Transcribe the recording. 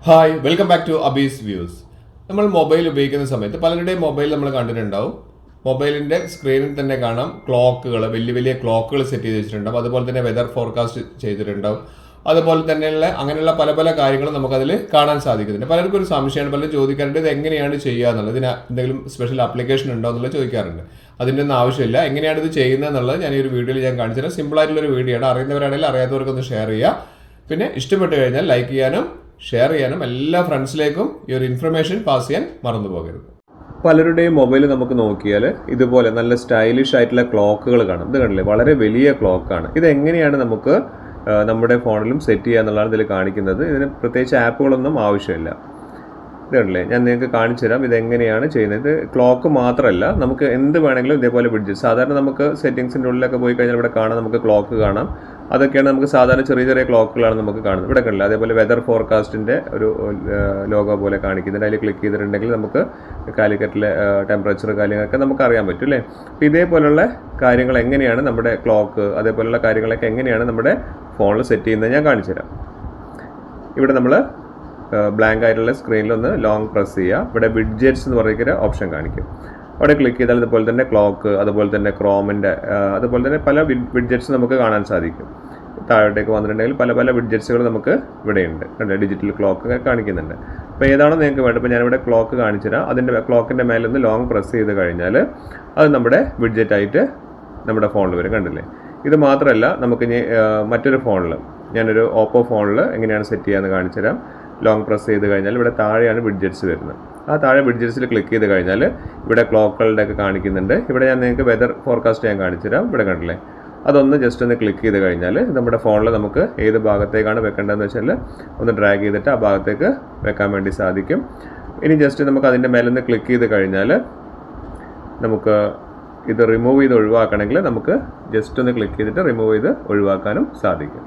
Hi welcome back to Abby's views. നമ്മൾ mobile ഉപയോഗിക്കുന്ന സമയത്ത് പലരുടെയും മൊബൈൽ നമ്മൾ കണ്ടിട്ടുണ്ടാവും. മൊബൈലിൻ്റെ സ്ക്രീനിൽ തന്നെ കാണാം ക്ലോക്കുകൾ, വലിയ വലിയ ക്ലോക്കുകൾ സെറ്റ് ചെയ്ത് വെച്ചിട്ടുണ്ടാവും. അതുപോലെ തന്നെ വെതർ ഫോർകാസ്റ്റ് ചെയ്തിട്ടുണ്ടാവും. അതുപോലെ തന്നെയുള്ള അങ്ങനെയുള്ള പല പല കാര്യങ്ങളും നമുക്കതിൽ കാണാൻ സാധിക്കുന്നുണ്ട്. പലർക്കും ഒരു സംശയമാണ്, പലരും ചോദിക്കാറുണ്ട് ഇത് എങ്ങനെയാണ് ചെയ്യുക എന്നുള്ളത്, ഇതിന് എന്തെങ്കിലും സ്പെഷ്യൽ ആപ്ലിക്കേഷൻ ഉണ്ടോ എന്നുള്ളത് ചോദിക്കാറുണ്ട്. അതിൻ്റെ ഒന്നും ആവശ്യമില്ല. എങ്ങനെയാണ് ഇത് ചെയ്യുന്നത് എന്നുള്ളത് ഞാൻ ഈ ഒരു വീഡിയോയിൽ ഞാൻ കാണിച്ചു തരാം. സിമ്പിളായിട്ടുള്ളൊരു വീഡിയോ ആണ്. അറിയുന്നവരാണെങ്കിൽ അറിയാത്തവർക്കൊന്ന് ഷെയർ ചെയ്യുക. പിന്നെ ഇഷ്ടപ്പെട്ട് കഴിഞ്ഞാൽ ലൈക്ക് ചെയ്യാനും ഷെയർ ചെയ്യാനും എല്ലാ ഫ്രണ്ട്സിലേക്കും ഈ ഒരു ഇൻഫർമേഷൻ പാസ് ചെയ്യാൻ മറന്നു പോകരുത്. പലരുടെയും മൊബൈൽ നമുക്ക് നോക്കിയാൽ ഇതുപോലെ നല്ല സ്റ്റൈലിഷ് ആയിട്ടുള്ള ക്ലോക്കുകൾ കാണാം. ഇത് കണ്ടില്ലേ, വളരെ വലിയ ക്ലോക്കാണ്. ഇത് എങ്ങനെയാണ് നമുക്ക് നമ്മുടെ ഫോണിലും സെറ്റ് ചെയ്യുക എന്നുള്ളതാണ് ഇതിൽ കാണിക്കുന്നത്. ഇതിന് പ്രത്യേകിച്ച് ആപ്പുകളൊന്നും ആവശ്യമില്ല. ഇത് കണ്ടില്ലേ, ഞാൻ നിങ്ങൾക്ക് കാണിച്ചു തരാം ഇതെങ്ങനെയാണ് ചെയ്യുന്നത്. ഇത് ക്ലോക്ക് മാത്രമല്ല, നമുക്ക് എന്ത് വേണമെങ്കിലും ഇതേപോലെ വിഡ്ജറ്റ്. സാധാരണ നമുക്ക് സെറ്റിങ്സിൻ്റെ ഉള്ളിലൊക്കെ പോയി കഴിഞ്ഞാൽ ഇവിടെ കാണാം, നമുക്ക് ക്ലോക്ക് കാണാം. അതൊക്കെയാണ് നമുക്ക് സാധാരണ ചെറിയ ചെറിയ ക്ലോക്കുകളാണ് നമുക്ക് കാണുന്നത്. ഇവിടെ കണ്ടില്ല, അതേപോലെ വെതർ ഫോർകാസ്റ്റിൻ്റെ ഒരു ലോഗോ പോലെ കാണിക്കുന്നുണ്ട്. അതിൽ ക്ലിക്ക് ചെയ്തിട്ടുണ്ടെങ്കിൽ നമുക്ക് കാലിക്കറ്റിലെ ടെമ്പറേച്ചർ കാര്യങ്ങളൊക്കെ നമുക്ക് അറിയാൻ പറ്റും അല്ലേ. അപ്പോൾ ഇതേപോലുള്ള കാര്യങ്ങൾ എങ്ങനെയാണ് നമ്മുടെ ക്ലോക്ക്, അതേപോലുള്ള കാര്യങ്ങളൊക്കെ എങ്ങനെയാണ് നമ്മുടെ ഫോണിൽ സെറ്റ് ചെയ്യുന്നത് ഞാൻ കാണിച്ചു തരാം. ഇവിടെ നമ്മൾ ബ്ലാങ്ക് ആയിട്ടുള്ള സ്ക്രീനിൽ ഒന്ന് ലോങ് പ്രസ് ചെയ്യുക. ഇവിടെ വിഡ്ജറ്റ്സ് എന്ന് പറയുന്ന ഓപ്ഷൻ കാണിക്കും. അവിടെ ക്ലിക്ക് ചെയ്താൽ ഇതുപോലെ തന്നെ ക്ലോക്ക്, അതുപോലെ തന്നെ ക്രോമിൻ്റെ, അതുപോലെ തന്നെ പല വിഡ്ജറ്റ്സ് നമുക്ക് കാണാൻ സാധിക്കും. താഴോട്ടേക്ക് വന്നിട്ടുണ്ടെങ്കിൽ പല പല വിഡ്ജറ്റ്സുകൾ നമുക്ക് ഇവിടെയുണ്ട്. കണ്ടോ, ഡിജിറ്റൽ ക്ലോക്ക് കാണിക്കുന്നുണ്ട്. അപ്പോൾ ഏതാണോ നിങ്ങൾക്ക് വേണ്ടത്, ഇപ്പോൾ ഞാനിവിടെ ക്ലോക്ക് കാണിച്ചു തരാം. അതിൻ്റെ ക്ലോക്കിൻ്റെ മേലൊന്ന് ലോങ് പ്രസ് ചെയ്ത് കഴിഞ്ഞാൽ അത് നമ്മുടെ വിഡ്ജറ്റായിട്ട് നമ്മുടെ ഫോണിൽ വരും. കണ്ടില്ലേ. ഇത് മാത്രമല്ല, നമുക്കിനി മറ്റൊരു ഫോണിൽ, ഞാനൊരു ഓപ്പോ ഫോണിൽ എങ്ങനെയാണ് സെറ്റ് ചെയ്യാമെന്ന് കാണിച്ചു തരാം. ലോങ് പ്രസ് ചെയ്ത് കഴിഞ്ഞാൽ ഇവിടെ താഴെയാണ് വിഡ്ജറ്റ്സ് വരുന്നത്. ആ താഴെ വിഡ്ജറ്റ്സിൽ ക്ലിക്ക് ചെയ്ത് കഴിഞ്ഞാൽ ഇവിടെ ക്ലോക്കുകളുടെ ഒക്കെ കാണിക്കുന്നുണ്ട്. ഇവിടെ ഞാൻ നിങ്ങൾക്ക് വെതർ ഫോർകാസ്റ്റ് ഞാൻ കാണിച്ചു തരാം. ഇവിടെ കണ്ടില്ലേ, അതൊന്ന് ജസ്റ്റ് ഒന്ന് ക്ലിക്ക് ചെയ്ത് കഴിഞ്ഞാൽ നമ്മുടെ ഫോണിൽ നമുക്ക് ഏത് ഭാഗത്തേക്കാണ് വെക്കേണ്ടതെന്ന് വെച്ചാൽ ഒന്ന് ഡ്രാഗ് ചെയ്തിട്ട് ആ ഭാഗത്തേക്ക് വെക്കാൻ വേണ്ടി സാധിക്കും. ഇനി ജസ്റ്റ് നമുക്ക് അതിൻ്റെ മേലൊന്ന് ക്ലിക്ക് ചെയ്ത് കഴിഞ്ഞാൽ നമുക്ക് ഇത് റിമൂവ് ചെയ്ത് ഒഴിവാക്കണമെങ്കിൽ നമുക്ക് ജസ്റ്റ് ഒന്ന് ക്ലിക്ക് ചെയ്തിട്ട് റിമൂവ് ചെയ്ത് ഒഴിവാക്കാനും സാധിക്കും.